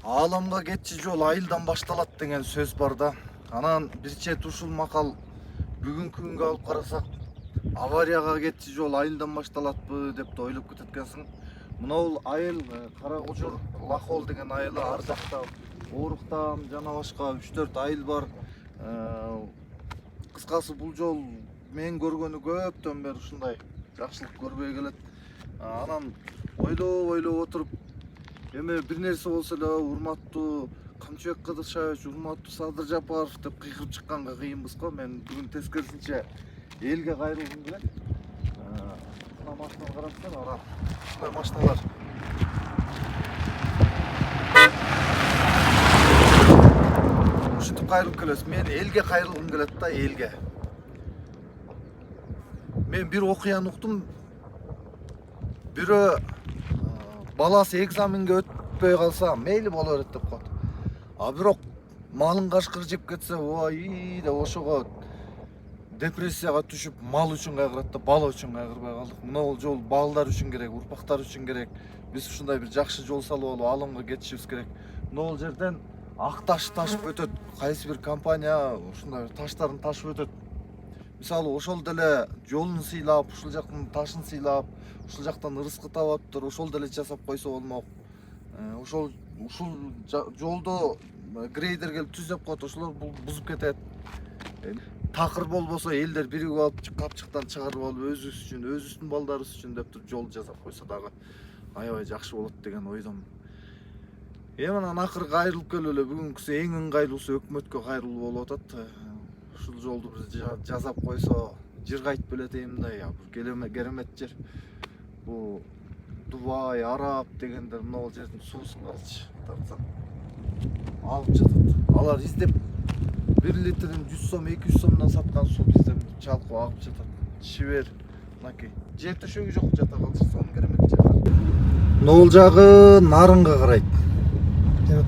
Ааламга кетчи жол айылдан башталат деген сөз бар да. Анан бир чет ушул макал бүгүнкү күнгө алып карасак, аварияга кетчи жол айылдан башталатпы деп да ойлоп кетет экенсиң. Мына айыл Кара Кожур Лахол деген айылы, ар жакта Ооруктан жана башка 3-4 айыл бар. Кыскасы бул жол мен көргөнү көптөн бери ушундай жакшылык көрбөй келет. Анан ойлоп отуруп, эме бир нерсе болсо эле урматтуу Камчыбек Кыдыршаевич, урматтуу Садыр Жапаров деп кыйкырып чыкканга кыйынбыз го. Мен бүгүн тескерисинче элге кайрылгым келет. Мына машинаны карасаңар, ара ушундай машиналар. Ушинтип кайрылып келебиз. Мен элге кайрылгым келет да, элге. Мен бир окуяны уктум. Бирөө баласы экзаменге өтпөй калса мейли боло берет деп коет. А бирок малын кашкыр жеп кетсе, ой деп ошого депрессияга түшүп, мал үчүн кайгырат да, бала үчүн кайгырбай калдык. Мына бул жол балдар үчүн керек, урпактар үчүн керек. Биз ушундай бир жакшы жол салып алып Ааламга кетишибиз керек. Мына бул жерден ак таш ташып өтөт. Кайсы бир компания ушундай таштарын ташып өтөт. Мисалы, ошол деле жолун сыйлап, ушул жактын ташын сыйлап, ушул жактан ырыскы табаптыр, ошол деле жасап койсо болмок. Ушул жолдо грейдер келип түзөп коет, ошолор бузуп кетет. Такыр болбосо элдер биригип алып капчыктан чыгарып алып өзүбүздүн балдарыбыз үчүн деп туруп жол жасап койсо дагы аябай жакшы болот деген ойдомун. Анан акыры кайрылып келип эле бүгүнкүсү эң ыңгайлуусу өкмөткө кайрылуу болуп атат. Ушул жолду бир жасап койсо жыргайт белетейм да, бир керемет жер. Бул Дубай, Араб дегендер мына бул жердин суусун карачы. Тартсаң алып жатат. Алар издеп 1 литрин 100 сом, 200 сомдон саткан суу бизден чалкып агып жатат. Шибер, мынакей. Жер төшөгү жок жата калчу, сонун керемет жер. Мына бул жагы нарынга карайт.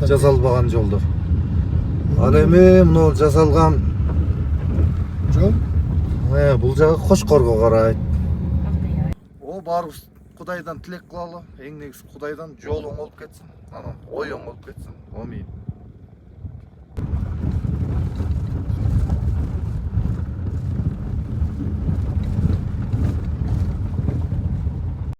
Жасалбаган жолдор. Ал эми мына бул жасалган жол. Бул жагы Кошкорго карайт. Баарыбыз Кудайдан тилек кылалы. Эң негизи Кудайдан жол оңолуп кетсин, анан ой оңолуп кетсин. Амин.